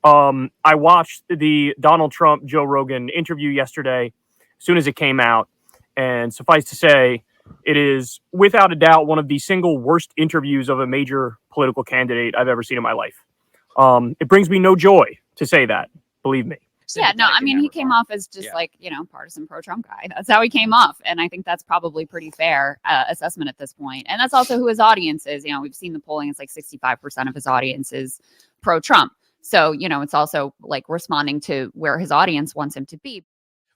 I watched the Donald Trump Joe Rogan interview yesterday, as soon as it came out, and suffice to say, it is without a doubt one of the single worst interviews of a major political candidate I've ever seen in my life. It brings me no joy to say that, believe me. Yeah, no, I mean, he came off as just like, partisan pro-Trump guy. That's how he came off. And I think that's probably pretty fair assessment at this point. And that's also who his audience is. We've seen the polling. It's like 65% of his audience is pro-Trump. So, it's also like responding to where his audience wants him to be.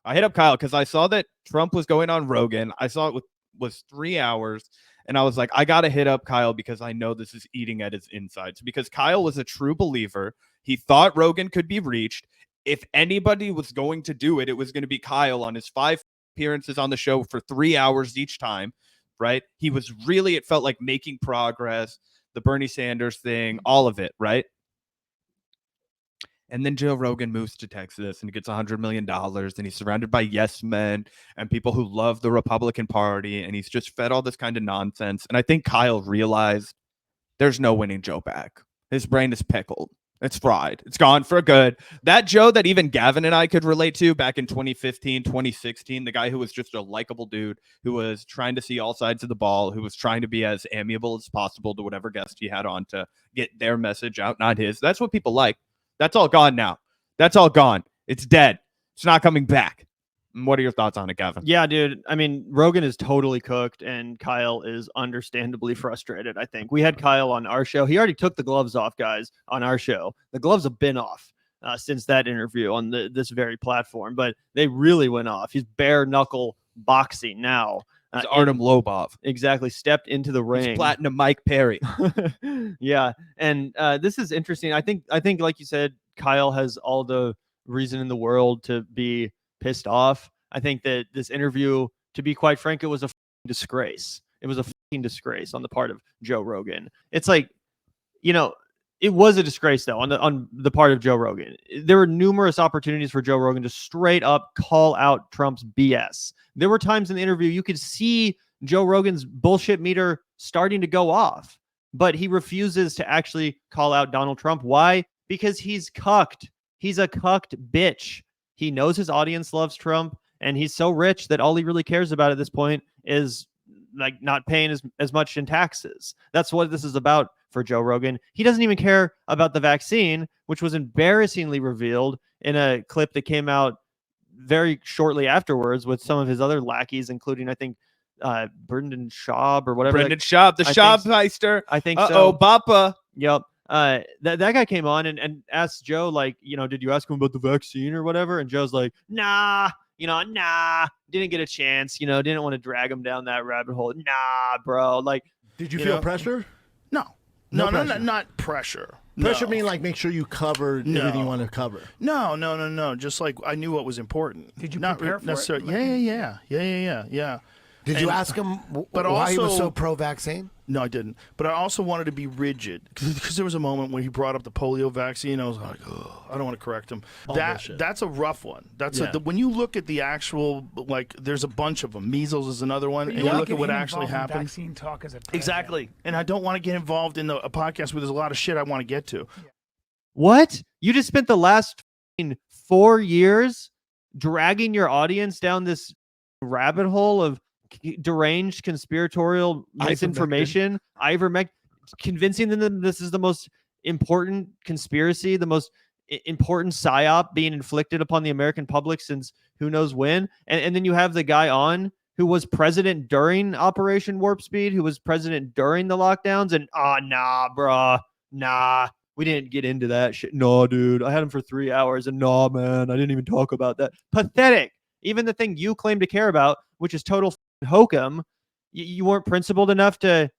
I hit up Kyle because I saw that Trump was going on Rogan. I saw it was 3 hours. And I was like, I got to hit up Kyle because I know this is eating at his insides. Because Kyle was a true believer. He thought Rogan could be reached. If anybody was going to do it, it was going to be Kyle on his 5 appearances on the show for 3 hours each time, right? He was really, it felt like making progress, the Bernie Sanders thing, all of it, right? And then Joe Rogan moves to Texas and gets $100 million, and he's surrounded by yes men and people who love the Republican Party, and he's just fed all this kind of nonsense. And I think Kyle realized there's no winning Joe back. His brain is pickled. It's fried. It's gone for good. That Joe that even Gavin and I could relate to back in 2015, 2016, the guy who was just a likable dude, who was trying to see all sides of the ball, who was trying to be as amiable as possible to whatever guest he had on to get their message out, not his. That's what people like. That's all gone now. That's all gone. It's dead. It's not coming back. What are your thoughts on it, Gavin? Yeah, dude. I mean, Rogan is totally cooked, and Kyle is understandably frustrated, I think. We had Kyle on our show. He already took the gloves off, guys, on our show. The gloves have been off since that interview on this very platform, but they really went off. He's bare-knuckle boxing now. It's Artem Lobov. Exactly. Stepped into the ring. He's platinum Mike Perry. Yeah. And this is interesting. I think, like you said, Kyle has all the reason in the world to be pissed off. I think that this interview, to be quite frank, it was a disgrace. It was a disgrace on the part of Joe Rogan. It's like, it was a disgrace though on the part of Joe Rogan. There were numerous opportunities for Joe Rogan to straight up call out Trump's BS. There were times in the interview you could see Joe Rogan's bullshit meter starting to go off, but he refuses to actually call out Donald Trump. Why? Because he's cucked. He's a cucked bitch. He knows his audience loves Trump, and he's so rich that all he really cares about at this point is like not paying as much in taxes. That's what this is about for Joe Rogan. He doesn't even care about the vaccine, which was embarrassingly revealed in a clip that came out very shortly afterwards with some of his other lackeys, including, I think, Brendan Schaub or whatever. Brendan Schaub, the Schaubmeister. I think so. Uh-oh, Bappa. Yep. That guy came on and asked Joe, like, did you ask him about the vaccine or whatever? And Joe's like, nah, didn't get a chance, didn't want to drag him down that rabbit hole. Nah, bro. Like, did you feel pressure? No, not pressure. Pressure mean like make sure you covered everything you want to cover. No. Just like I knew what was important. Did you not prepare for necessarily? it? Yeah. Did you ask him why he was so pro-vaccine? No, I didn't. But I also wanted to be rigid because there was a moment when he brought up the polio vaccine. I was like, oh, I don't want to correct him. That's a rough one. When you look at the actual, like, there's a bunch of them. Measles is another one, and you look at what actually happened. Vaccine talk as a exactly. And I don't want to get involved in a podcast where there's a lot of shit I want to get to. Yeah. What? You just spent the last 4 years dragging your audience down this rabbit hole of deranged conspiratorial misinformation, ivermectin, convincing them this is the most important conspiracy, the most important psyop being inflicted upon the American public since who knows when. And then you have the guy on who was president during Operation Warp Speed, who was president during the lockdowns, and nah, bruh, nah, we didn't get into that shit. No, dude, I had him for 3 hours, and nah, man, I didn't even talk about that. Pathetic. Even the thing you claim to care about, which is total hokum, you weren't principled enough to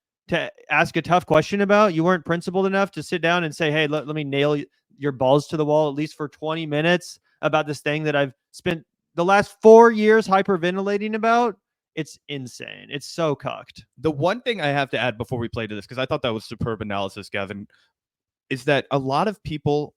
ask a tough question about. You weren't principled enough to sit down and say, hey, let me nail your balls to the wall at least for 20 minutes about this thing that I've spent the last 4 years hyperventilating about. It's insane. It's so cucked. The one thing I have to add before we play to this, because I thought that was superb analysis, Gavin, is that a lot of people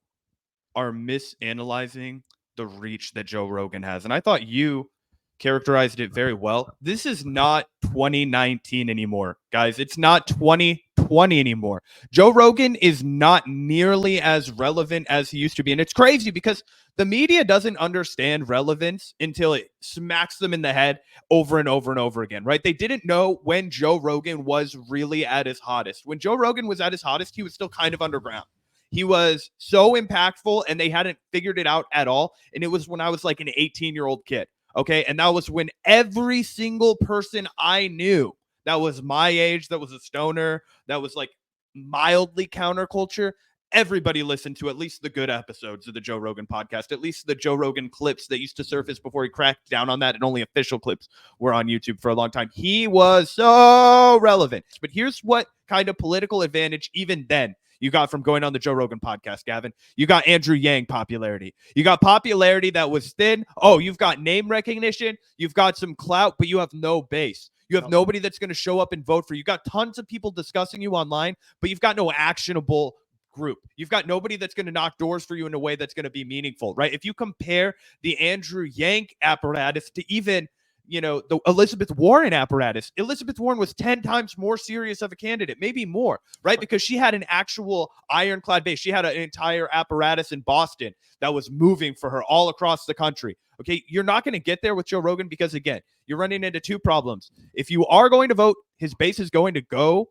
are misanalyzing the reach that Joe Rogan has. And I thought you characterized it very well. This is not 2019 anymore, guys. It's not 2020 2020 anymore. Joe Rogan is not nearly as relevant as he used to be. And it's crazy because the media doesn't understand relevance until it smacks them in the head over and over and over again, right? They didn't know when Joe Rogan was really at his hottest. When Joe Rogan was at his hottest, he was still kind of underground. He was so impactful and they hadn't figured it out at all. And it was when I was like an 18-year-old kid. Okay. And that was when every single person I knew that was my age, that was a stoner, that was like mildly counterculture, everybody listened to at least the good episodes of the Joe Rogan podcast, at least the Joe Rogan clips that used to surface before he cracked down on that, and only official clips were on YouTube for a long time. He was so relevant. But here's what kind of political advantage even then you got from going on the Joe Rogan podcast, Gavin. You got Andrew Yang popularity. You got popularity that was thin. Oh, you've got name recognition. You've got some clout, but you have no base. You have nobody that's going to show up and vote for you. You got tons of people discussing you online, but you've got no actionable group. You've got nobody that's going to knock doors for you in a way that's going to be meaningful, right? If you compare the Andrew Yang apparatus to even, the Elizabeth Warren apparatus, Elizabeth Warren was 10 times more serious of a candidate, maybe more, right? Because she had an actual ironclad base. She had an entire apparatus in Boston that was moving for her all across the country. Okay, you're not going to get there with Joe Rogan because, again, you're running into two problems. If you are going to vote, his base is going to go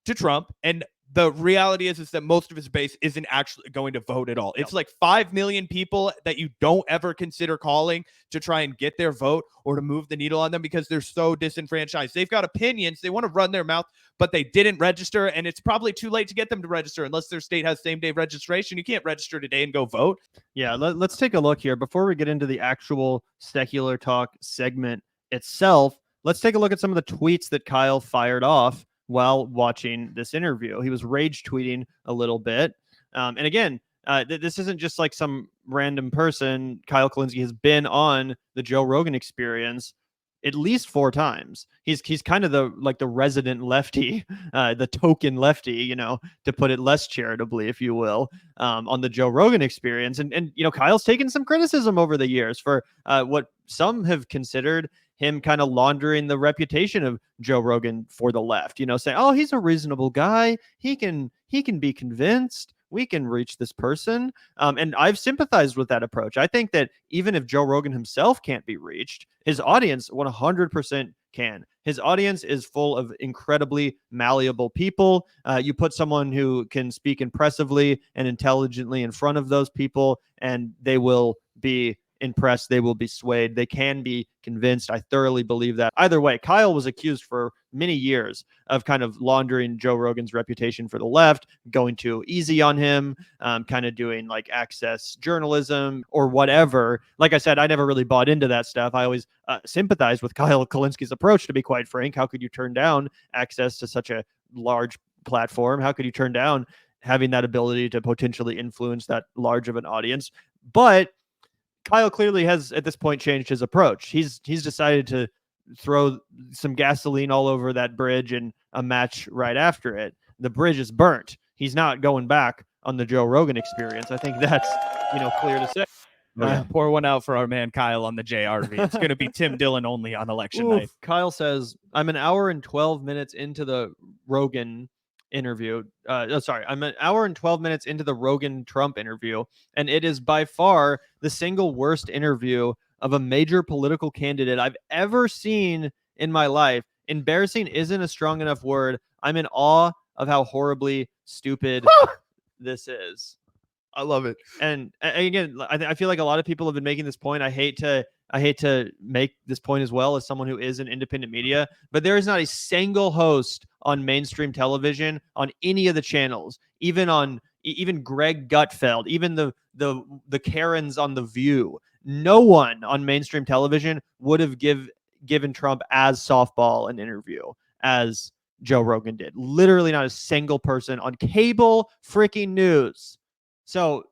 to Trump, and the reality is that most of his base isn't actually going to vote at all. It's like 5 million people that you don't ever consider calling to try and get their vote or to move the needle on them because they're so disenfranchised. They've got opinions. They want to run their mouth, but they didn't register, and it's probably too late to get them to register unless their state has same-day registration. You can't register today and go vote. Yeah, let's take a look here. Before we get into the actual secular talk segment itself, let's take a look at some of the tweets that Kyle fired off while watching this interview. He was rage tweeting a little bit. And again, this isn't just like some random person. Kyle Kulinski has been on the Joe Rogan Experience at least 4 times. He's kind of the resident lefty, the token lefty, to put it less charitably, if you will, on the Joe Rogan Experience. And Kyle's taken some criticism over the years for what some have considered him kind of laundering the reputation of Joe Rogan for the left, saying, oh, he's a reasonable guy. He can be convinced. We can reach this person. And I've sympathized with that approach. I think that even if Joe Rogan himself can't be reached, his audience 100% can. His audience is full of incredibly malleable people. You put someone who can speak impressively and intelligently in front of those people, and they will be impressed. They will be swayed. They can be convinced. I thoroughly believe that. Either way, Kyle was accused for many years of kind of laundering Joe Rogan's reputation for the left, going too easy on him, kind of doing like access journalism or whatever. Like I said, I never really bought into that stuff. I always sympathized with Kyle Kulinski's approach, to be quite frank. How could you turn down access to such a large platform? How could you turn down having that ability to potentially influence that large of an audience? But Kyle clearly has at this point changed his approach. He's decided to throw some gasoline all over that bridge and a match right after it. The bridge is burnt. He's not going back on the Joe Rogan Experience. I think that's clear to say. Pour one out for our man Kyle on the JRV. It's going to be Tim Dillon only on election night. Kyle says, I'm an hour and 12 minutes into the Rogan interview. I'm an hour and 12 minutes into the Rogan Trump interview, and it is by far the single worst interview of a major political candidate I've ever seen in my life. Embarrassing isn't a strong enough word. I'm in awe of how horribly stupid this is. I love it. And again, I feel like a lot of people have been making this point. I hate to make this point as well as someone who is in independent media, but there is not a single host on mainstream television on any of the channels, even Greg Gutfeld, even the Karens on The View. No one on mainstream television would have given Trump as softball an interview as Joe Rogan did. Literally not a single person on cable freaking news. So,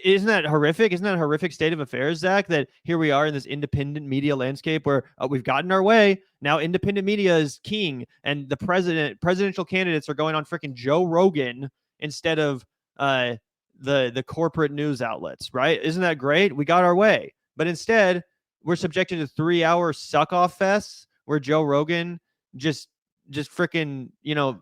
isn't that horrific? Isn't that a horrific state of affairs, Zach, that here we are in this independent media landscape where we've gotten our way. Now independent media is king, and the presidential candidates are going on freaking Joe Rogan instead of the corporate news outlets, right? Isn't that great? We got our way. But instead, we're subjected to 3-hour suck-off fests where Joe Rogan just just freaking,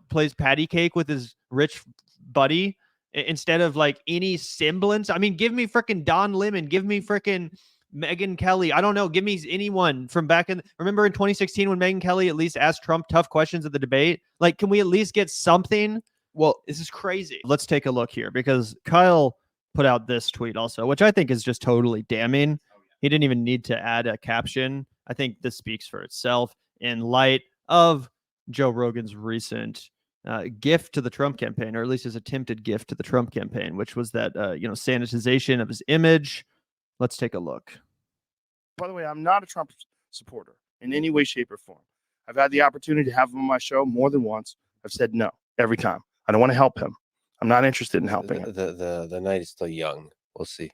plays patty cake with his rich buddy instead of like any semblance. I mean, give me freaking Don Lemon, give me freaking Megyn Kelly. I don't know. Give me anyone from back in. Remember in 2016 when Megyn Kelly at least asked Trump tough questions at the debate? Like, can we at least get something? Well, this is crazy. Let's take a look here because Kyle put out this tweet also, which I think is just totally damning. He didn't even need to add a caption. I think this speaks for itself in light of Joe Rogan's recent gift to the Trump campaign, or at least his attempted gift to the Trump campaign, which was that, sanitization of his image. Let's take a look. By the way, I'm not a Trump supporter in any way, shape, or form. I've had the opportunity to have him on my show more than once. I've said no every time. I don't want to help him. I'm not interested in helping him. The night is still young. We'll see.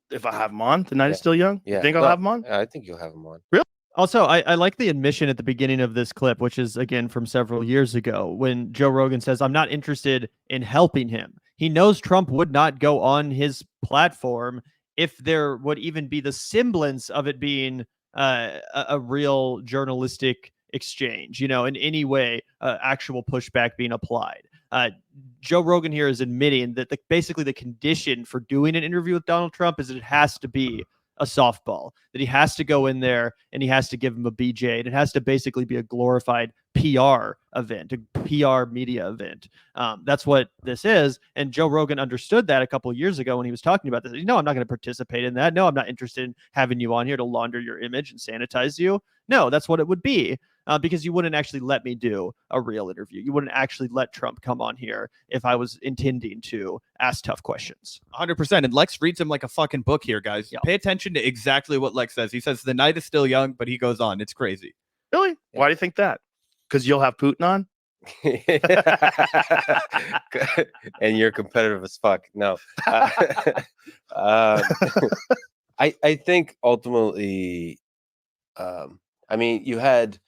If I have him on, the night is still young? Yeah. You think I'll have him on? I think you'll have him on. Really? Also, I like the admission at the beginning of this clip, which is, again, from several years ago, when Joe Rogan says, I'm not interested in helping him. He knows Trump would not go on his platform if there would even be the semblance of it being a real journalistic exchange, in any way, actual pushback being applied. Joe Rogan here is admitting that basically the condition for doing an interview with Donald Trump is that it has to be a softball, that he has to go in there and he has to give him a BJ, and it has to basically be a glorified PR event, a PR media event. That's what this is. And Joe Rogan understood that a couple of years ago when he was talking about this. No, I'm not going to participate in that. No, I'm not interested in having you on here to launder your image and sanitize you. No, that's what it would be. Because you wouldn't actually let me do a real interview. You wouldn't actually let Trump come on here if I was intending to ask tough questions. 100%. And Lex reads him like a fucking book here, guys. Yeah. Pay attention to exactly what Lex says. He says the night is still young, but he goes on. It's crazy. Really? Why do you think that? Because you'll have Putin on? And you're competitive as fuck. No. I think ultimately, you've had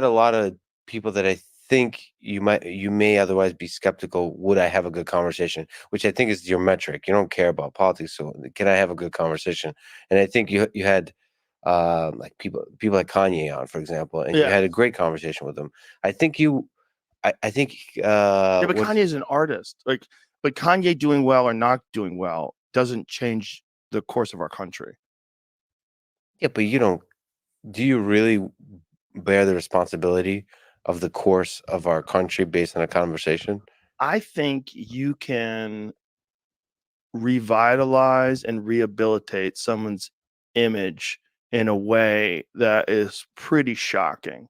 a lot of people that I think you may otherwise be skeptical. Would I have a good conversation? Which I think is your metric. You don't care about politics, so can I have a good conversation? And I think you had like people like Kanye on, for example, and you had a great conversation with them. I think but Kanye is an artist. But Kanye doing well or not doing well doesn't change the course of our country. Yeah, but do you really bear the responsibility of the course of our country based on a conversation? I think you can revitalize and rehabilitate someone's image in a way that is pretty shocking.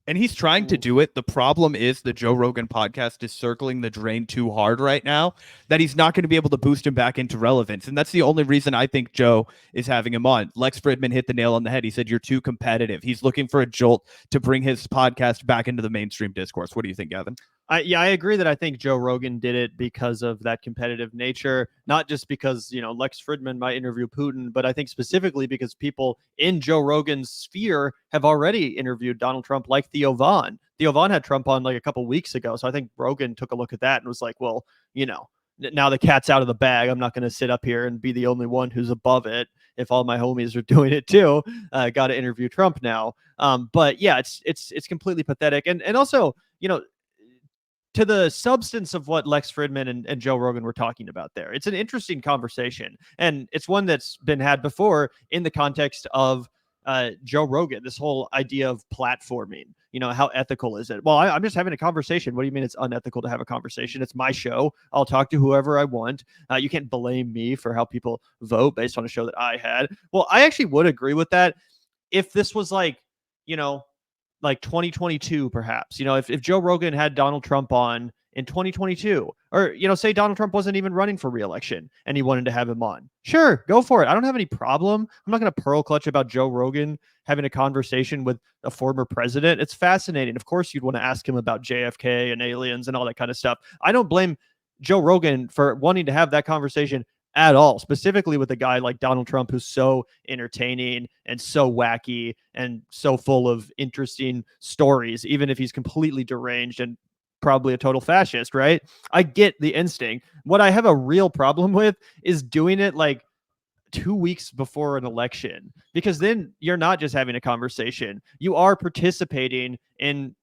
And he's trying to do it. The problem is the Joe Rogan podcast is circling the drain too hard right now that he's not going to be able to boost him back into relevance. And that's the only reason I think Joe is having him on. Lex Fridman hit the nail on the head. He said, you're too competitive. He's looking for a jolt to bring his podcast back into the mainstream discourse. What do you think, Gavin? I agree that I think Joe Rogan did it because of that competitive nature, not just because, Lex Fridman might interview Putin, but I think specifically because people in Joe Rogan's sphere have already interviewed Donald Trump, like Theo Von. Theo Von had Trump on like a couple weeks ago. So I think Rogan took a look at that and was like, well, now the cat's out of the bag. I'm not going to sit up here and be the only one who's above it. If all my homies are doing it too, got to interview Trump now. But yeah, it's completely pathetic. And also, to the substance of what Lex Fridman and Joe Rogan were talking about there. It's an interesting conversation, and it's one that's been had before in the context of Joe Rogan, this whole idea of platforming. How ethical is it? Well, I'm just having a conversation. What do you mean it's unethical to have a conversation? It's my show. I'll talk to whoever I want. You can't blame me for how people vote based on a show that I had. Well, I actually would agree with that if this was like 2022, perhaps, if Joe Rogan had Donald Trump on in 2022, or, say Donald Trump wasn't even running for re-election and he wanted to have him on. Sure, go for it. I don't have any problem. I'm not going to pearl clutch about Joe Rogan having a conversation with a former president. It's fascinating. Of course, you'd want to ask him about JFK and aliens and all that kind of stuff. I don't blame Joe Rogan for wanting to have that conversation at all, specifically with a guy like Donald Trump, who's so entertaining and so wacky and so full of interesting stories, even if he's completely deranged and probably a total fascist, right? I get the instinct. What I have a real problem with is doing it like 2 weeks before an election, because then you're not just having a conversation. You are participating in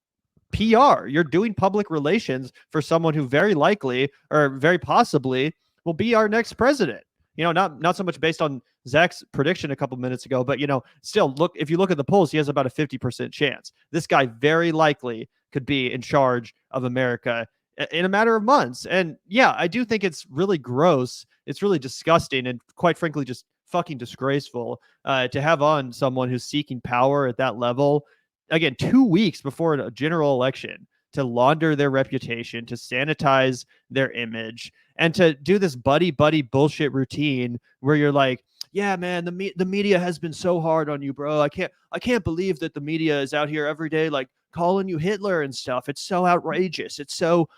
PR. You're doing public relations for someone who very likely or very possibly will be our next president. Not so much based on Zach's prediction a couple minutes ago, but still if you look at the polls, he has about a 50% chance. This guy very likely could be in charge of America in a matter of months. And yeah, I do think it's really gross. It's really disgusting and quite frankly, just fucking disgraceful to have on someone who's seeking power at that level. Again, 2 weeks before a general election, to launder their reputation, to sanitize their image, and to do this buddy bullshit routine where you're like, yeah, man, the media has been so hard on you, bro. I can't believe that the media is out here every day like calling you Hitler and stuff. It's so outrageous. It's so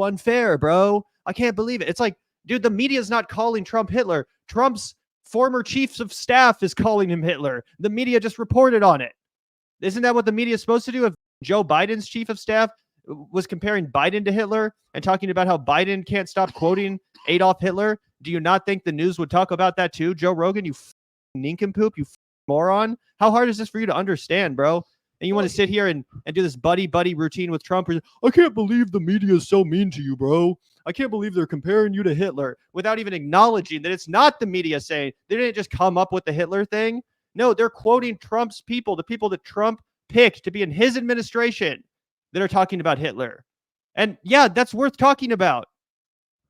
unfair, bro. I can't believe it. It's like, dude, the media is not calling Trump Hitler. Trump's former chiefs of staff is calling him Hitler. The media just reported on it. Isn't that what the media is supposed to do? If Joe Biden's chief of staff was comparing Biden to Hitler and talking about how Biden can't stop quoting Adolf Hitler, do you not think the news would talk about that too? Joe Rogan, you nincompoop, you moron. How hard is this for you to understand, bro? And you want to sit here and do this buddy routine with Trump? I can't believe the media is so mean to you, bro. I can't believe they're comparing you to Hitler, without even acknowledging that it's not the media saying. They didn't just come up with the Hitler thing. No, they're quoting Trump's people, the people that Trump picked to be in his administration, that are talking about Hitler. And yeah, that's worth talking about.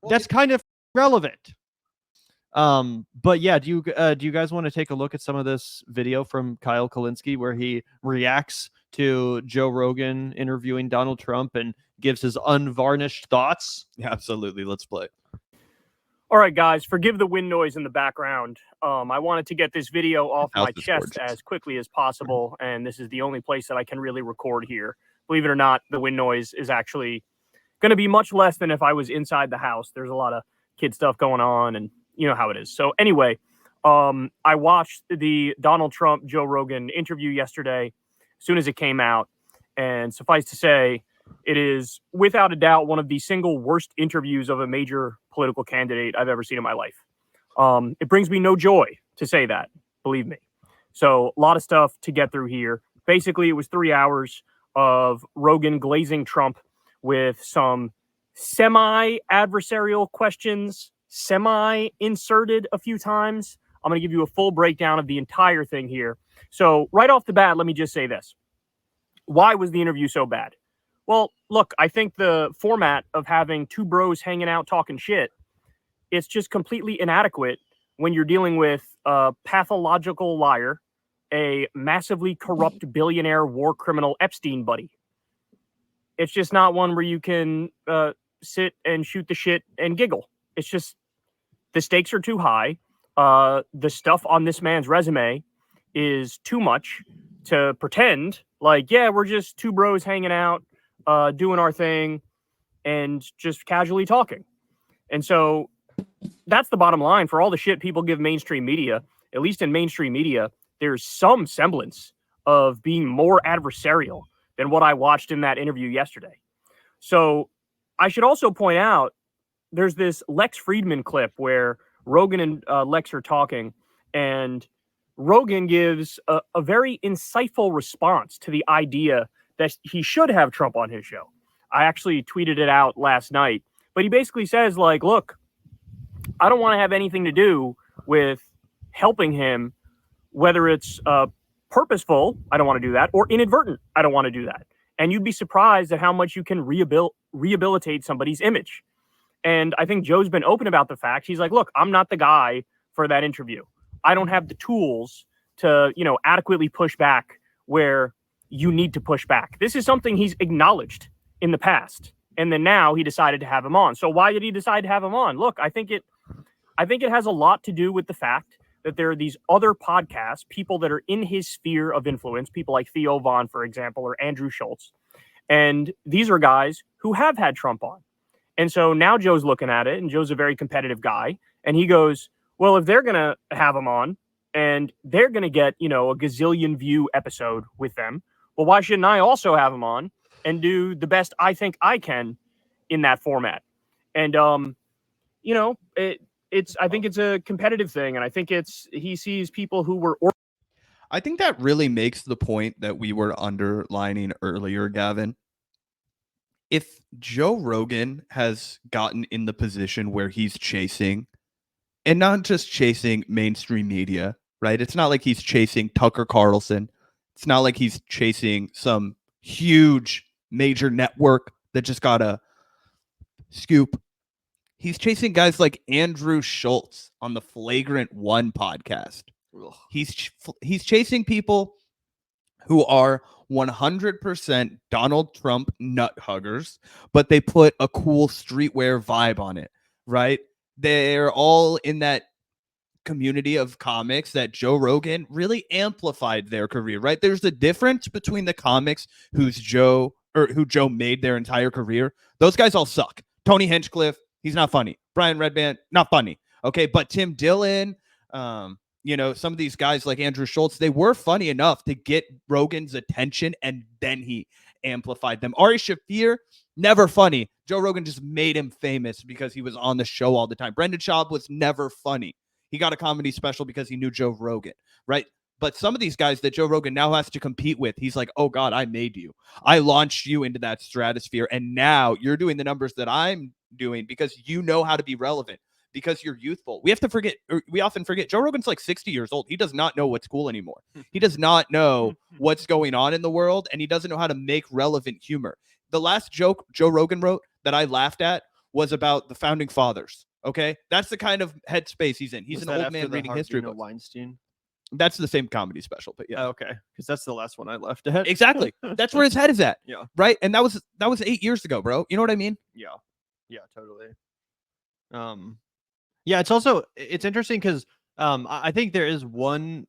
That's kind of relevant. But yeah, do you guys want to take a look at some of this video from Kyle Kulinski where he reacts to Joe Rogan interviewing Donald Trump and gives his unvarnished thoughts? Yeah, absolutely. Let's play. All right, guys, forgive the wind noise in the background. I wanted to get this video off my chest as quickly as possible, and this is the only place that I can really record here. Believe it or not, the wind noise is actually going to be much less than if I was inside the house. There's a lot of kid stuff going on, and you know how it is. So anyway, I watched the Donald Trump, Joe Rogan interview yesterday as soon as it came out, and suffice to say, it is without a doubt one of the single worst interviews of a major political candidate I've ever seen in my life. It brings me no joy to say that, believe me. So a lot of stuff to get through here. Basically, it was 3 hours of Rogan glazing Trump with some semi-adversarial questions, semi-inserted a few times. I'm going to give you a full breakdown of the entire thing here. So right off the bat, let me just say this. Why was the interview so bad? Well, look, I think the format of having two bros hanging out talking shit, it's just completely inadequate when you're dealing with a pathological liar, a massively corrupt billionaire war criminal Epstein buddy. It's just not one where you can sit and shoot the shit and giggle. It's just the stakes are too high. The stuff on this man's resume is too much to pretend like, yeah, we're just two bros hanging out, doing our thing and just casually talking. And so that's the bottom line for all the shit people give mainstream media. At least in mainstream media, there's some semblance of being more adversarial than what I watched in that interview yesterday. So I should also point out there's this Lex Friedman clip where Rogan and Lex are talking, and Rogan gives a very insightful response to the idea that he should have Trump on his show. I actually tweeted it out last night, but he basically says, like, look, I don't want to have anything to do with helping him, whether it's purposeful, I don't want to do that, or inadvertent, I don't want to do that. And you'd be surprised at how much you can rehabilitate somebody's image. And I think Joe's been open about the fact. He's like, look, I'm not the guy for that interview. I don't have the tools to, adequately push back where you need to push back. This is something he's acknowledged in the past. And then now he decided to have him on. So why did he decide to have him on? Look, I think it has a lot to do with the fact that there are these other podcasts, people that are in his sphere of influence, people like Theo Von, for example, or Andrew Schultz. And these are guys who have had Trump on. And so now Joe's looking at it, and Joe's a very competitive guy. And he goes, well, if they're going to have him on and they're going to get, a gazillion view episode with them, well, why shouldn't I also have him on and do the best I think I can in that format? And, I think it's a competitive thing. And I think he sees people who were. I think that really makes the point that we were underlining earlier, Gavin, if Joe Rogan has gotten in the position where he's chasing, and not just chasing mainstream media, right? It's not like he's chasing Tucker Carlson. It's not like he's chasing some huge major network that just got a scoop. He's chasing guys like Andrew Schultz on the Flagrant One podcast. Ugh. He's chasing people who are 100% Donald Trump nut huggers, but they put a cool streetwear vibe on it, right? They're all in that community of comics that Joe Rogan really amplified their career, right? There's a difference between the comics who Joe made their entire career. Those guys all suck. Tony Hinchcliffe, he's not funny. Brian Redband, not funny. Okay, but Tim Dillon, some of these guys like Andrew Schultz, they were funny enough to get Rogan's attention, and then he amplified them. Ari Shaffir, never funny. Joe Rogan just made him famous because he was on the show all the time. Brendan Schaub was never funny. He got a comedy special because he knew Joe Rogan, right? But some of these guys that Joe Rogan now has to compete with, he's like, oh God, I made you. I launched you into that stratosphere, and now you're doing the numbers that I'm doing because you know how to be relevant, because you're youthful. We often forget, Joe Rogan's like 60 years old. He does not know what's cool anymore. He does not know what's going on in the world, and he doesn't know how to make relevant humor. The last joke Joe Rogan wrote that I laughed at was about the founding fathers. Okay, that's the kind of headspace he's in. He's an old man reading history books. Weinstein. That's the same comedy special, but yeah. Oh, okay, because that's the last one I left at. Exactly. That's where his head is at. Yeah. Right, and that was 8 years ago, bro. You know what I mean? Yeah. Yeah, totally. Yeah, it's interesting because I think there's one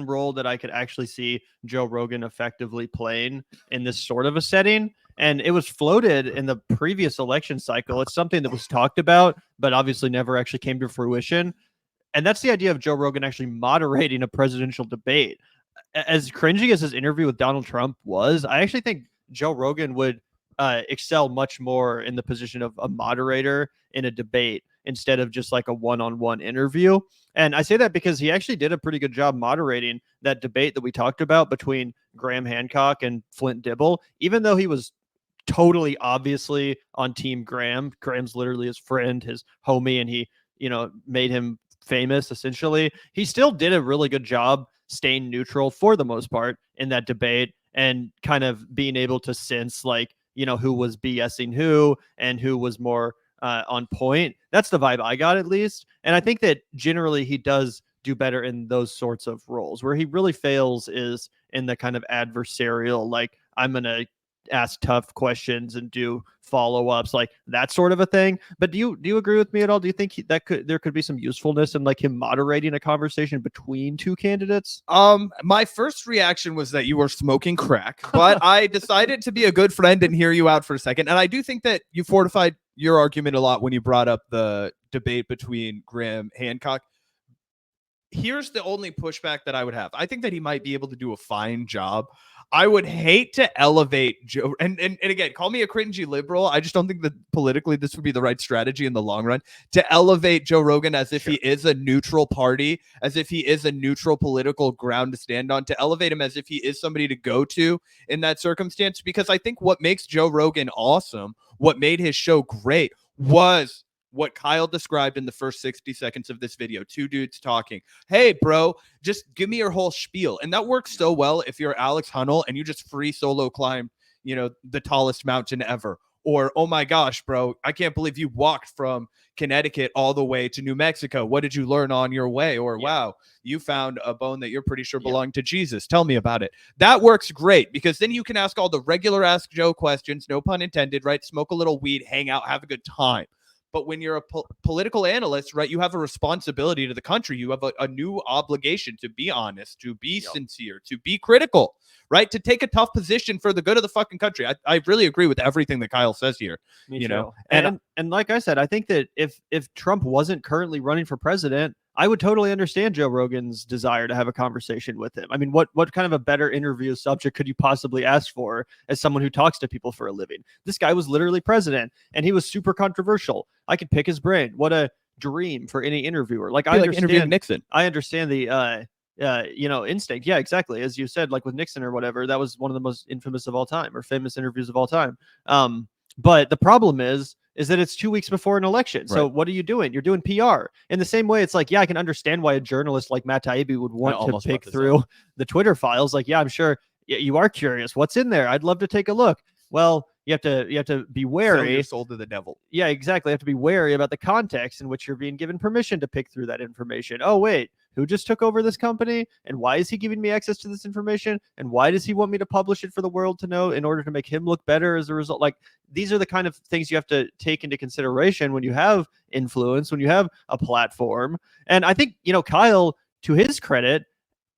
role that I could actually see Joe Rogan effectively playing in this sort of a setting. And it was floated in the previous election cycle. It's something that was talked about, but obviously never actually came to fruition. And that's the idea of Joe Rogan actually moderating a presidential debate. As cringy as his interview with Donald Trump was, I actually think Joe Rogan would excel much more in the position of a moderator in a debate instead of just like a one-on-one interview. And I say that because he actually did a pretty good job moderating that debate that we talked about between Graham Hancock and Flint Dibble, even though he was totally obviously on team Graham. Graham's literally his friend, his homie, and he, made him famous essentially. He still did a really good job staying neutral for the most part in that debate and kind of being able to sense like, who was BSing who and who was more on point. That's the vibe I got, at least. And I think that generally he does do better in those sorts of roles. Where he really fails is in the kind of adversarial, like, I'm going to ask tough questions and do follow-ups, like that sort of a thing. But do you agree with me at all? Do you think there could be some usefulness in like him moderating a conversation between two candidates? My first reaction was that you were smoking crack, but I decided to be a good friend and hear you out for a second. And I do think that you fortified your argument a lot when you brought up the debate between Graham Hancock. Here's the only pushback that I would have. I think that he might be able to do a fine job. I would hate to elevate Joe, and again, call me a cringy liberal. I just don't think that politically this would be the right strategy in the long run, to elevate Joe Rogan as if he is a neutral party, as if he is a neutral political ground to stand on, to elevate him as if he is somebody to go to in that circumstance. Because I think what makes Joe Rogan awesome, what made his show great, was what Kyle described in the first 60 seconds of this video. Two dudes talking. Hey, bro, just give me your whole spiel. And that works so well if you're Alex Honnold and you just free solo climb, the tallest mountain ever. Or, oh my gosh, bro, I can't believe you walked from Connecticut all the way to New Mexico. What did you learn on your way? Or, wow, you found a bone that you're pretty sure belonged to Jesus. Tell me about it. That works great, because then you can ask all the regular Ask Joe questions, no pun intended, right? Smoke a little weed, hang out, have a good time. But when you're a political analyst, right, you have a responsibility to the country. You have a new obligation to be honest, to be sincere, to be critical, right? To take a tough position for the good of the fucking country. I really agree with everything that Kyle says here. Me too. And like I said, I think that if Trump wasn't currently running for president, I would totally understand Joe Rogan's desire to have a conversation with him. I mean, what kind of a better interview subject could you possibly ask for as someone who talks to people for a living? This guy was literally president, and he was super controversial. I could pick his brain. What a dream for any interviewer. Like, I understand interviewing Nixon. I understand the instinct. Yeah, exactly. As you said, like with Nixon or whatever, that was one of the most infamous of all time, or famous interviews of all time. But the problem is that it's 2 weeks before an election. So what are you doing? You're doing PR. In the same way, it's like, yeah, I can understand why a journalist like Matt Taibbi would want to pick through the Twitter files. Like, yeah, I'm sure you are curious. What's in there? I'd love to take a look. Well, you have to be wary. Sell your soul to the devil. Yeah, exactly. You have to be wary about the context in which you're being given permission to pick through that information. Oh, wait, who just took over this company? And why is he giving me access to this information? And why does he want me to publish it for the world to know in order to make him look better as a result? Like, these are the kind of things you have to take into consideration when you have influence, when you have a platform. And I think, Kyle, to his credit,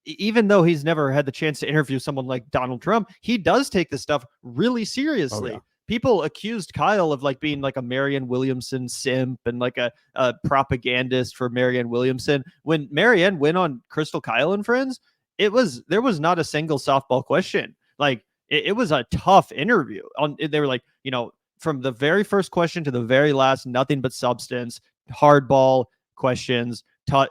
even though he's never had the chance to interview someone like Donald Trump, he does take this stuff really seriously. Oh, yeah. People accused Kyle of like being like a Marianne Williamson simp and like a propagandist for Marianne Williamson. When Marianne went on Krystal, Kyle and Friends, there was not a single softball question. Like it was a tough interview. They were like, from the very first question to the very last, nothing but substance, hardball questions.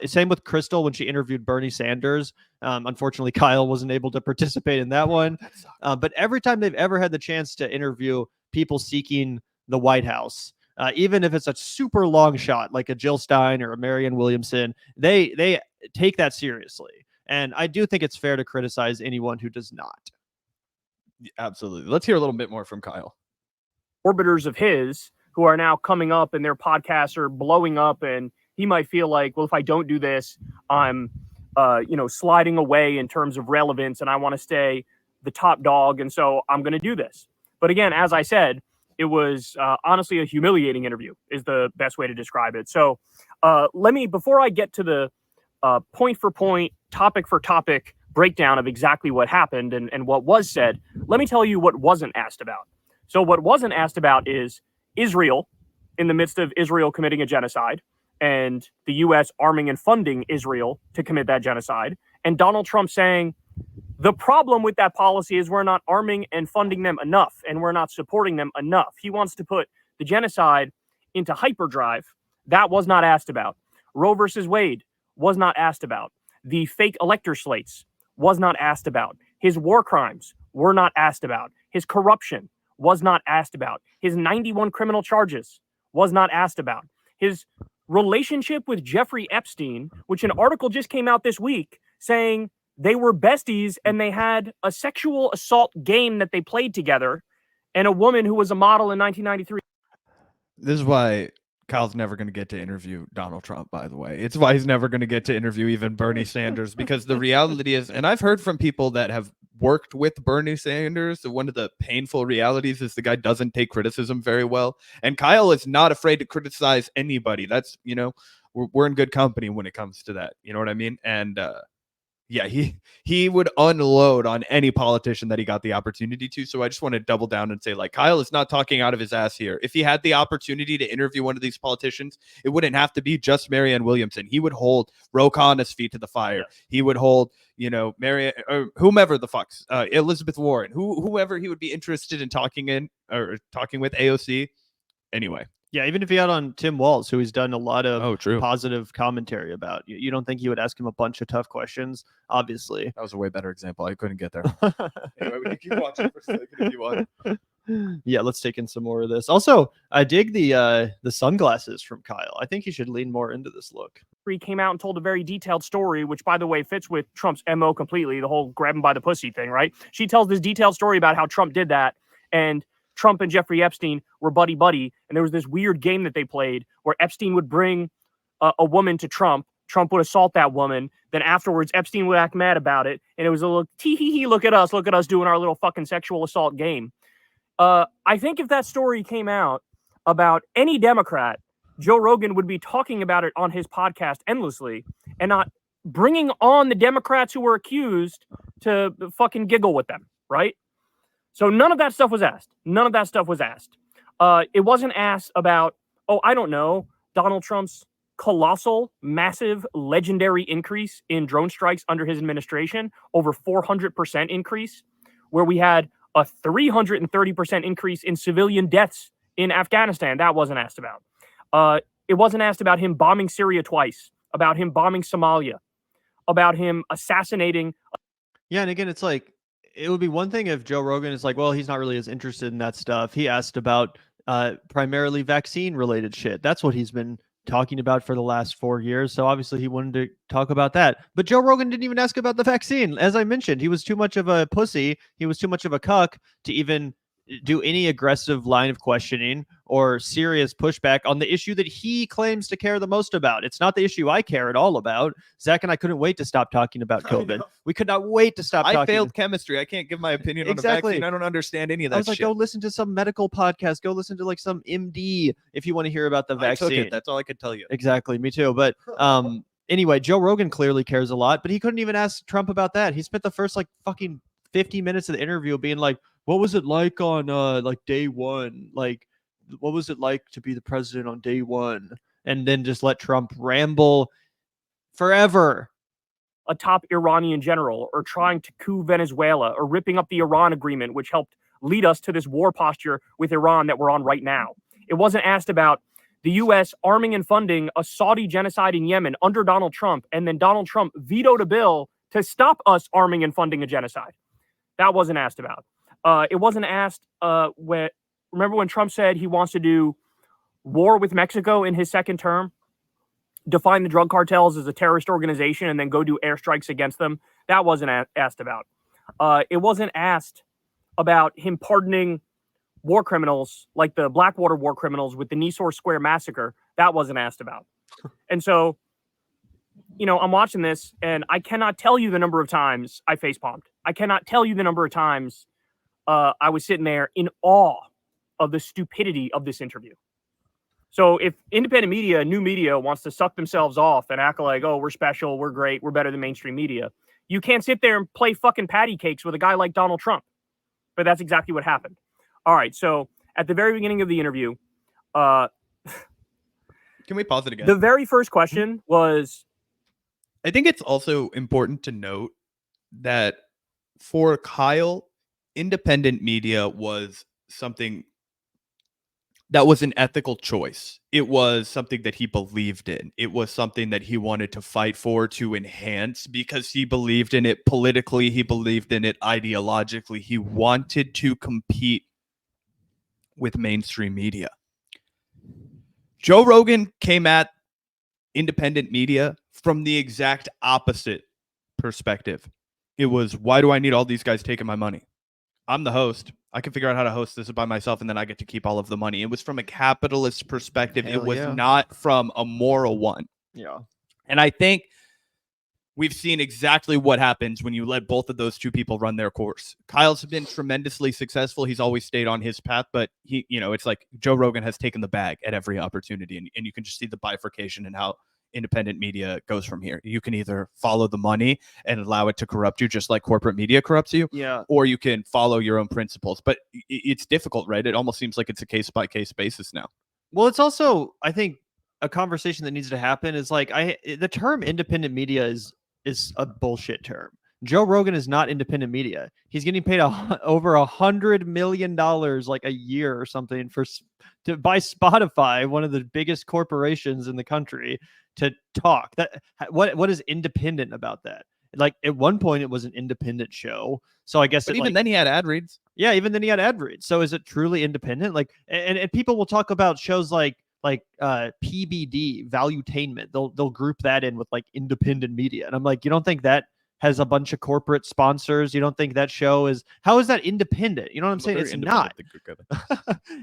Same with Krystal when she interviewed Bernie Sanders. Unfortunately, Kyle wasn't able to participate in that one. But every time they've ever had the chance to interview people seeking the White House, even if it's a super long shot like a Jill Stein or a Marianne Williamson, they take that seriously. And I do think it's fair to criticize anyone who does not. Absolutely. Let's hear a little bit more from Kyle. Orbiters of his who are now coming up and their podcasts are blowing up, and he might feel like, well, if I don't do this, I'm sliding away in terms of relevance, and I want to stay the top dog, and so I'm going to do this. But again, as I said, it was honestly a humiliating interview is the best way to describe it. So before I get to the point for point, topic for topic breakdown of exactly what happened and what was said, let me tell you what wasn't asked about. So what wasn't asked about is Israel in the midst of Israel committing a genocide and the U.S. arming and funding Israel to commit that genocide, and Donald Trump saying, the problem with that policy is we're not arming and funding them enough, and we're not supporting them enough. He wants to put the genocide into hyperdrive. That was not asked about. Roe versus Wade was not asked about. The fake elector slates was not asked about. His war crimes were not asked about. His corruption was not asked about. His 91 criminal charges was not asked about. His relationship with Jeffrey Epstein, which an article just came out this week saying they were besties and they had a sexual assault game that they played together, and a woman who was a model in 1993. This is why Kyle's never going to get to interview Donald Trump, by the way. It's why he's never going to get to interview even Bernie Sanders, because the reality is, and I've heard from people that have worked with Bernie Sanders, one of the painful realities is the guy doesn't take criticism very well. And Kyle is not afraid to criticize anybody. That's, we're in good company when it comes to that. You know what I mean? And yeah, he would unload on any politician that he got the opportunity to. So I just want to double down and say, like, Kyle is not talking out of his ass here. If he had the opportunity to interview one of these politicians, it wouldn't have to be just Marianne Williamson. He would hold Ro Khanna's feet to the fire. Yeah. He would hold, Marianne, or whomever the fucks, Elizabeth Warren, whoever he would be interested in talking with AOC. Anyway. Yeah, even if he had on Tim Walz, who he's done a lot of positive commentary about, you don't think you would ask him a bunch of tough questions? Obviously, that was a way better example. I couldn't get there. Anyway, we can keep watching for a second if you want. Yeah, let's take in some more of this. Also, I dig the sunglasses from Kyle. I think he should lean more into this look. He came out and told a very detailed story, which, by the way, fits with Trump's MO completely. The whole grab him by the pussy thing, right? She tells this detailed story about how Trump did that, and Trump and Jeffrey Epstein were buddy-buddy, and there was this weird game that they played where Epstein would bring a woman to Trump. Trump would assault that woman. Then afterwards, Epstein would act mad about it, and it was a little tee-hee-hee, look at us doing our little fucking sexual assault game. I think if that story came out about any Democrat, Joe Rogan would be talking about it on his podcast endlessly and not bringing on the Democrats who were accused to fucking giggle with them, right? So none of that stuff was asked. It wasn't asked about, I don't know, Donald Trump's colossal, massive, legendary increase in drone strikes under his administration, over 400% increase, where we had a 330% increase in civilian deaths in Afghanistan. That wasn't asked about. It wasn't asked about him bombing Syria twice, about him bombing Somalia, about him assassinating. Yeah, and again, it's like, it would be one thing if Joe Rogan is like, well, he's not really as interested in that stuff. He asked about primarily vaccine related shit. That's what he's been talking about for the last 4 years. So obviously he wanted to talk about that. But Joe Rogan didn't even ask about the vaccine. As I mentioned, he was too much of a pussy. He was too much of a cuck to even do any aggressive line of questioning or serious pushback on the issue that he claims to care the most about. It's not the issue I care at all about. Zach and I couldn't wait to stop talking about COVID. We could not wait to stop talking. I failed chemistry. I can't give my opinion on a vaccine. I don't understand any of that I was like, shit. go listen to some medical podcast. Go listen to like some MD if you want to hear about the vaccine. I took it. That's all I could tell you. Exactly. Me too. But anyway, Joe Rogan clearly cares a lot, but he couldn't even ask Trump about that. He spent the first like fucking 50 minutes of the interview being like, what was it like on like day one? Like, what was it like to be the president on day one? And then just let Trump ramble forever. A top Iranian general, or trying to coup Venezuela, or ripping up the Iran agreement, which helped lead us to this war posture with Iran that we're on right now. It wasn't asked about the U.S. arming and funding a Saudi genocide in Yemen under Donald Trump, and then Donald Trump vetoed a bill to stop us arming and funding a genocide. That wasn't asked about. It wasn't asked remember when Trump said he wants to do war with Mexico in his second term, define the drug cartels as a terrorist organization, and then go do airstrikes against them? That wasn't asked about. It wasn't asked about him pardoning war criminals like the Blackwater war criminals with the Nisour Square massacre. That wasn't asked about. And so, I'm watching this, and I cannot tell you the number of times I facepalmed. I cannot tell you the number of times I was sitting there in awe of the stupidity of this interview. So if independent media, new media, wants to suck themselves off and act like, oh, we're special, we're great, we're better than mainstream media, you can't sit there and play fucking patty cakes with a guy like Donald Trump. But that's exactly what happened. All right, so at the very beginning of the interview, can we pause it again? The very first question was, I think it's also important to note that for Kyle, independent media was something that was an ethical choice. It was something that he believed in. It was something that he wanted to fight for, to enhance, because he believed in it politically. He believed in it ideologically. He wanted to compete with mainstream media. Joe Rogan came at independent media from the exact opposite perspective. It was, why do I need all these guys taking my money? I'm the host. I can figure out how to host this by myself, and then I get to keep all of the money. It was from a capitalist perspective. It was not from a moral one. Yeah. And I think we've seen exactly what happens when you let both of those two people run their course. Kyle's been tremendously successful. He's always stayed on his path, but it's like Joe Rogan has taken the bag at every opportunity, and you can just see the bifurcation in how independent media goes from here. You can either follow the money and allow it to corrupt you, just like corporate media corrupts you, or you can follow your own principles. But it's difficult, right? It almost seems like it's a case-by-case basis now. Well, it's also, I think, a conversation that needs to happen is like, the term independent media is a bullshit term. Joe Rogan is not independent media. He's getting paid over $100 million like a year or something by Spotify, one of the biggest corporations in the country, to talk. What is independent about that? Like, at one point it was an independent show, so I guess. But even then he had ad reads. Yeah, even then he had ad reads. So is it truly independent? Like, and people will talk about shows like PBD, Valuetainment. They'll group that in with like independent media, and I'm like, you don't think that has a bunch of corporate sponsors? You don't think that show is, how is that independent? You know what I'm saying? It's not.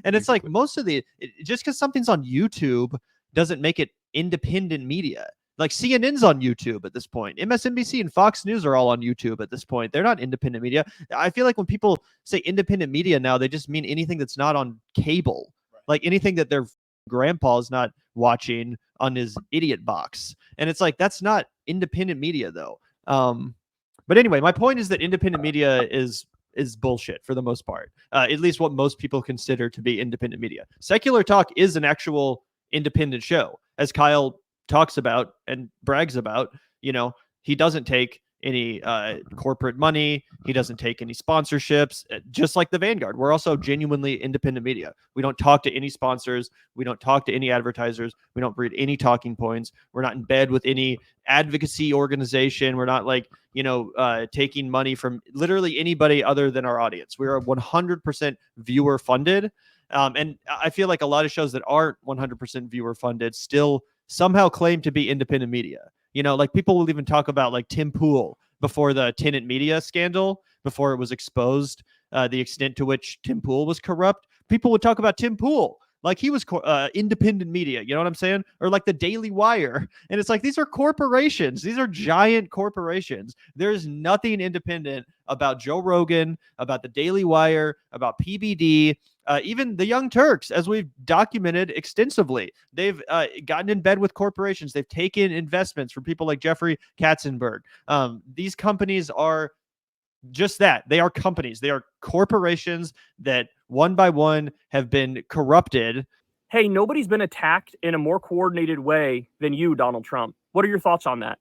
And it's like most of just because something's on YouTube doesn't make it independent media. Like CNN's on YouTube at this point. MSNBC and Fox News are all on YouTube at this point. They're not independent media. I feel like when people say independent media now, they just mean anything that's not on cable, like anything that their grandpa is not watching on his idiot box. And it's like, that's not independent media though. But anyway, my point is that independent media is bullshit for the most part. At least what most people consider to be independent media. Secular Talk is an actual independent show, as Kyle talks about and brags about. He doesn't take any corporate money. He doesn't take any sponsorships, just like the Vanguard. We're also genuinely independent media. We don't talk to any sponsors. We don't talk to any advertisers. We don't read any talking points. We're not in bed with any advocacy organization. We're not like, taking money from literally anybody other than our audience. We are 100% viewer funded. And I feel like a lot of shows that aren't 100% viewer funded still somehow claim to be independent media. Like people will even talk about like Tim Pool before the Tenant Media scandal, before it was exposed, the extent to which Tim Pool was corrupt. People would talk about Tim Pool like he was independent media. You know what I'm saying? Or like the Daily Wire. And it's like, these are corporations. These are giant corporations. There's nothing independent about Joe Rogan, about the Daily Wire, about PBD, even the Young Turks, as we've documented extensively. They've gotten in bed with corporations. They've taken investments from people like Jeffrey Katzenberg. These companies are just that. They are companies. They are corporations that one by one have been corrupted. Hey, nobody's been attacked in a more coordinated way than you, Donald Trump. What are your thoughts on that?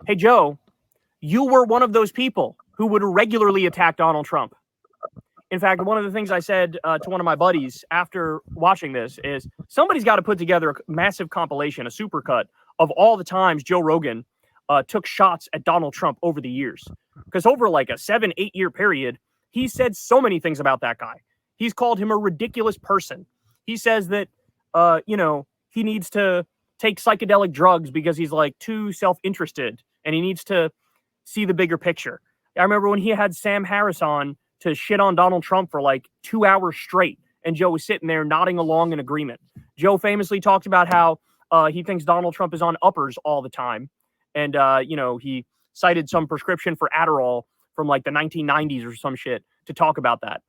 Hey, Joe, you were one of those people who would regularly attack Donald Trump. In fact, one of the things I said to one of my buddies after watching this is somebody's got to put together a massive compilation, a supercut of all the times Joe Rogan took shots at Donald Trump over the years. Because over like a 7-8 year period, he said so many things about that guy. He's called him a ridiculous person. He says that, he needs to take psychedelic drugs because he's like too self-interested and he needs to see the bigger picture. I remember when he had Sam Harris on to shit on Donald Trump for like 2 hours straight, and Joe was sitting there nodding along in agreement. Joe famously talked about how he thinks Donald Trump is on uppers all the time. And, he cited some prescription for Adderall from like the 1990s or some shit to talk about that.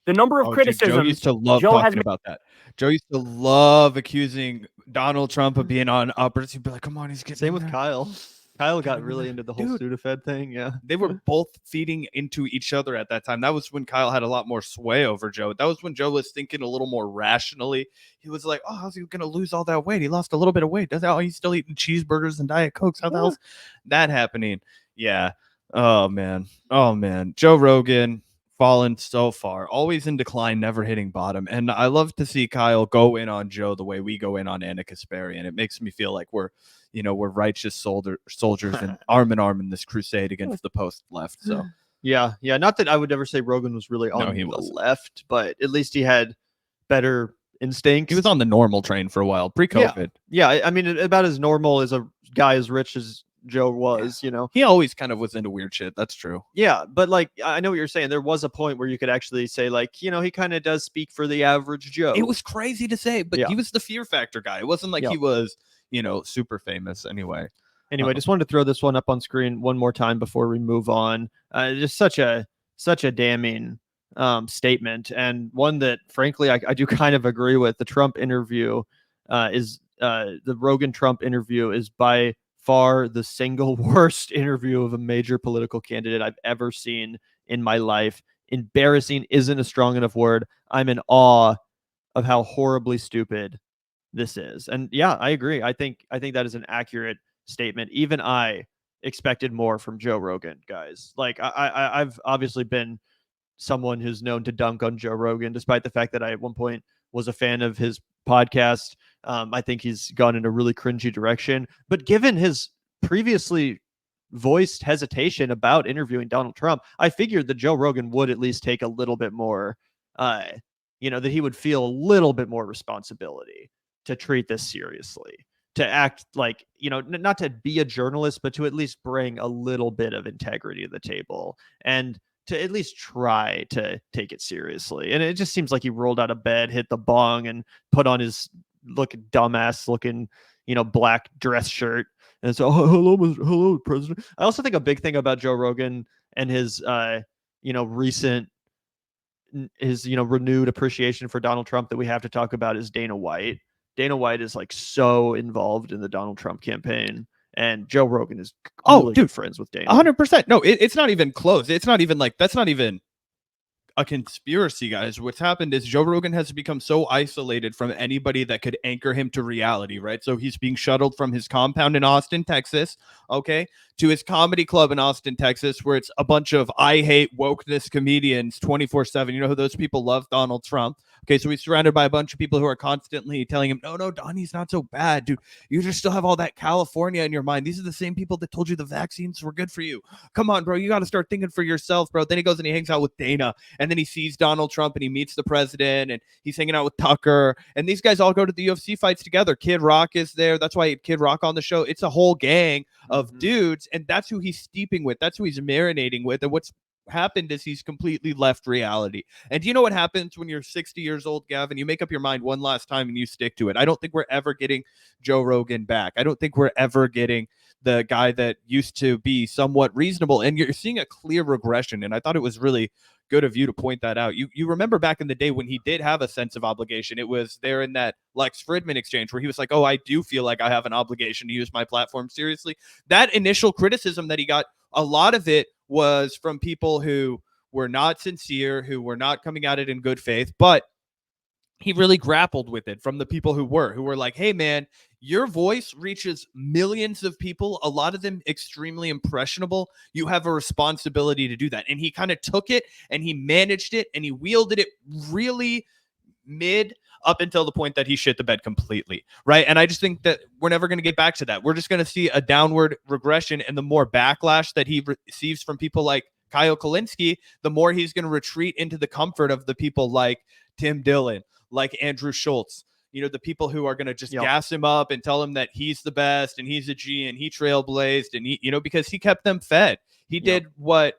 The number of criticisms Joe used to love Joe talking about that. Joe used to love accusing Donald Trump of being on uppers. He'd be like, come on, he's getting Same with there. Kyle. Kyle got really into the whole Dude. Sudafed thing. Yeah. They were both feeding into each other at that time. That was when Kyle had a lot more sway over Joe. That was when Joe was thinking a little more rationally. He was like, oh, how's he going to lose all that weight? He lost a little bit of weight. He's still eating cheeseburgers and Diet Cokes. How the hell's that happening? Yeah. Oh, man. Joe Rogan fallen so far, always in decline, never hitting bottom. And I love to see Kyle go in on Joe the way we go in on Anna Kasparian. It makes me feel like we're righteous soldiers and arm in arm in this crusade against the post left. So yeah. Not that I would ever say Rogan was really on the left, but at least he had better instincts. He was on the normal train for a while, pre-COVID. Yeah, I mean, about as normal as a guy as rich as Joe was, He always kind of was into weird shit. That's true. Yeah, but like, I know what you're saying. There was a point where you could actually say, like, he kind of does speak for the average Joe. It was crazy to say, but he was the Fear Factor guy. It wasn't like he was, super famous anyway. Anyway, just wanted to throw this one up on screen one more time before we move on. Just such a damning statement, and one that, frankly, I do kind of agree with. The Trump interview the Rogan Trump interview is by far the single worst interview of a major political candidate I've ever seen in my life. Embarrassing isn't a strong enough word. I'm in awe of how horribly stupid this is. And yeah, I agree. I think that is an accurate statement. Even I expected more from Joe Rogan, guys. Like I've obviously been someone who's known to dunk on Joe Rogan, despite the fact that I at one point was a fan of his podcast. I think he's gone in a really cringy direction. But given his previously voiced hesitation about interviewing Donald Trump, I figured that Joe Rogan would at least take a little bit more, that he would feel a little bit more responsibility to treat this seriously, to act like, not to be a journalist, but to at least bring a little bit of integrity to the table and to at least try to take it seriously. And it just seems like he rolled out of bed, hit the bong, and put on his dumbass looking, black dress shirt. And so, hello, President. I also think a big thing about Joe Rogan and his, renewed appreciation for Donald Trump that we have to talk about is Dana White. Dana White is like so involved in the Donald Trump campaign, and Joe Rogan is good friends with Dana. 100%. No, it's not even close. It's not even like, that's not even a conspiracy, guys. What's happened is Joe Rogan has become so isolated from anybody that could anchor him to reality, right? So he's being shuttled from his compound in Austin, Texas, okay, to his comedy club in Austin, Texas, where it's a bunch of I hate wokeness comedians 24/7. You know who those people love? Donald Trump. Okay, so he's surrounded by a bunch of people who are constantly telling him, no, Donnie's not so bad, dude. You just still have all that California in your mind. These are the same people that told you the vaccines were good for you. Come on, bro. You got to start thinking for yourself, bro. Then he goes and he hangs out with Dana, and then he sees Donald Trump and he meets the president, and he's hanging out with Tucker. And these guys all go to the UFC fights together. Kid Rock is there. That's why he had Kid Rock on the show. It's a whole gang of dudes, and that's who he's steeping with. That's who he's marinating with. And what's happened is he's completely left reality. And do you know what happens when you're 60 years old, Gavin? You make up your mind one last time and you stick to it. I don't think we're ever getting Joe Rogan back. I don't think we're ever getting the guy that used to be somewhat reasonable. And you're seeing a clear regression. And I thought it was really good of you to point that out. You remember back in the day when he did have a sense of obligation. It was there in that Lex Fridman exchange where he was like, oh, I do feel like I have an obligation to use my platform seriously. That initial criticism that he got, a lot of it was from people who were not sincere, who were not coming at it in good faith, but he really grappled with it from the people who were like, hey, man, your voice reaches millions of people, a lot of them extremely impressionable. You have a responsibility to do that. And he kind of took it and he managed it and he wielded it really mid up until the point that he shit the bed completely, right? And I just think that we're never going to get back to that. We're just going to see a downward regression, and the more backlash that he receives from people like Kyle Kulinski, the more he's going to retreat into the comfort of the people like Tim Dillon, like Andrew Schultz, the people who are going to just gas him up and tell him that he's the best and he's a G and he trailblazed and he, because he kept them fed. He did what,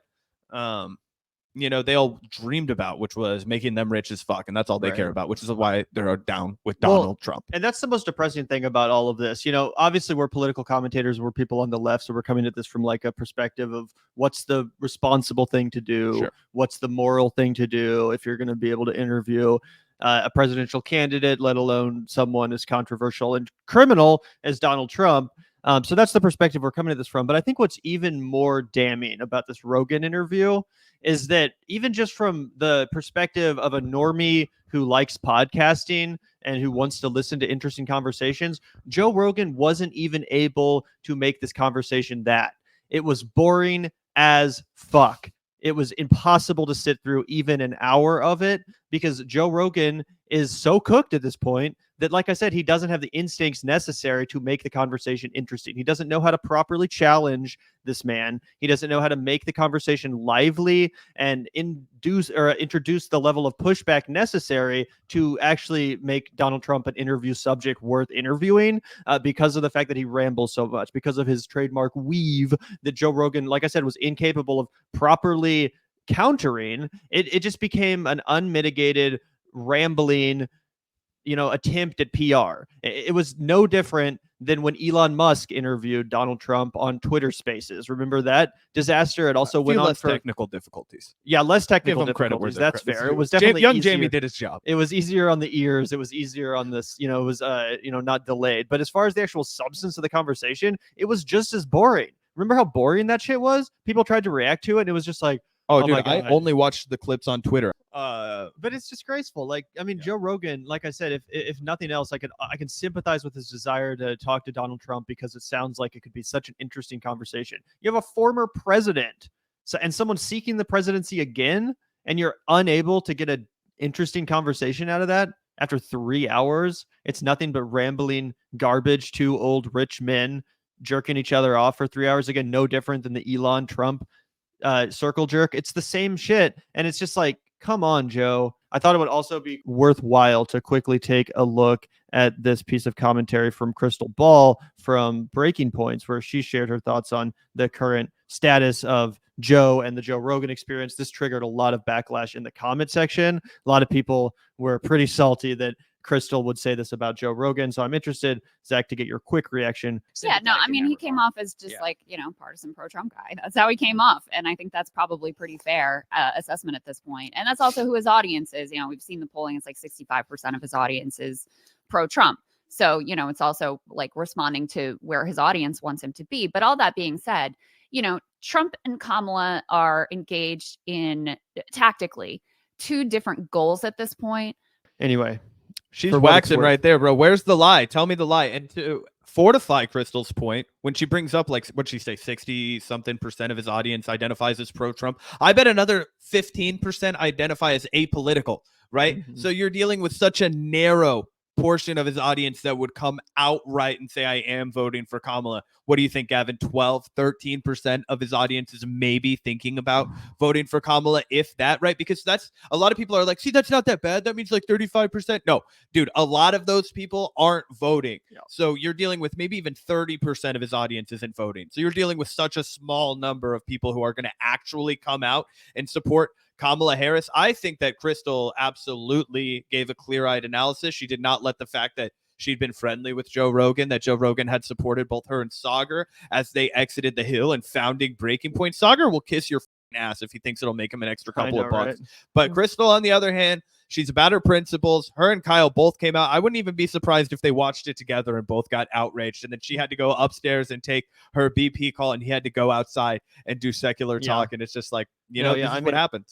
they all dreamed about, which was making them rich as fuck. And that's all they care about, which is why they're down with Donald Trump. And that's the most depressing thing about all of this. Obviously we're political commentators, we're people on the left. So we're coming at this from like a perspective of what's the responsible thing to do, what's the moral thing to do if you're going to be able to interview a presidential candidate, let alone someone as controversial and criminal as Donald Trump. So that's the perspective we're coming at this from. But I think what's even more damning about this Rogan interview is that even just from the perspective of a normie who likes podcasting and who wants to listen to interesting conversations, Joe Rogan wasn't even able to make this conversation that. It was boring as fuck. It was impossible to sit through even an hour of it because Joe Rogan is so cooked at this point that, like I said, he doesn't have the instincts necessary to make the conversation interesting. He doesn't know how to properly challenge this man. He doesn't know how to make the conversation lively and introduce the level of pushback necessary to actually make Donald Trump an interview subject worth interviewing because of the fact that he rambles so much, because of his trademark weave that Joe Rogan, like I said, was incapable of properly countering. It just became an unmitigated rambling attempt at PR. It was no different than when Elon Musk interviewed Donald Trump on Twitter Spaces. Remember that disaster? It also went on for technical difficulties. Yeah, less technical difficulties. That's fair. It was definitely young easier. Jamie did his job. It was easier on the ears. It was easier on this. It was not delayed. But as far as the actual substance of the conversation, it was just as boring. Remember how boring that shit was? People tried to react to it, and it was just like, oh dude, I only watched the clips on Twitter. But it's disgraceful. Joe Rogan, like I said, if nothing else, I can sympathize with his desire to talk to Donald Trump because it sounds like it could be such an interesting conversation. You have a former president, and someone seeking the presidency again, and you're unable to get an interesting conversation out of that after 3 hours. It's nothing but rambling garbage. Two old rich men jerking each other off for 3 hours. Again, no different than the Elon Trump circle jerk. It's the same shit, and it's just like, come on, Joe. I thought it would also be worthwhile to quickly take a look at this piece of commentary from Krystal Ball from Breaking Points, where she shared her thoughts on the current status of Joe and the Joe Rogan experience. This triggered a lot of backlash in the comment section. A lot of people were pretty salty that Krystal would say this about Joe Rogan. So I'm interested, Zach, to get your quick reaction. Yeah, no, I mean, he came off as just partisan pro-Trump guy. That's how he came off. And I think that's probably pretty fair assessment at this point. And that's also who his audience is. We've seen the polling. It's like 65% of his audience is pro-Trump. So, it's also like responding to where his audience wants him to be. But all that being said, Trump and Kamala are engaged in tactically two different goals at this point. Anyway, She's for what it's waxing worth. right there, bro. Where's the lie? Tell me the lie. And to fortify Krystal's point, when she brings up, like, what'd she say, 60-something% of his audience identifies as pro-Trump, I bet another 15% identify as apolitical, right? Mhm. So you're dealing with such a narrow portion of his audience that would come outright and say, I am voting for Kamala. What do you think, Gavin? 12-13% of his audience is maybe thinking about voting for Kamala, if that, right? Because that's, a lot of people are like, see, that's not that bad. That means like 35%. No, dude, a lot of those people aren't voting. Yeah. So you're dealing with maybe even 30% of his audience isn't voting. So you're dealing with such a small number of people who are going to actually come out and support Kamala Harris. I think that Krystal absolutely gave a clear-eyed analysis. She did not let the fact that she'd been friendly with Joe Rogan, that Joe Rogan had supported both her and Sagar as they exited the Hill and founding Breaking Point. Sagar will kiss your ass if he thinks it'll make him an extra couple of bucks. Right? But Krystal, on the other hand, she's about her principles. Her and Kyle both came out. I wouldn't even be surprised if they watched it together and both got outraged. And then she had to go upstairs and take her BP call, and he had to go outside and do secular talk. And it's just like, this is what happens.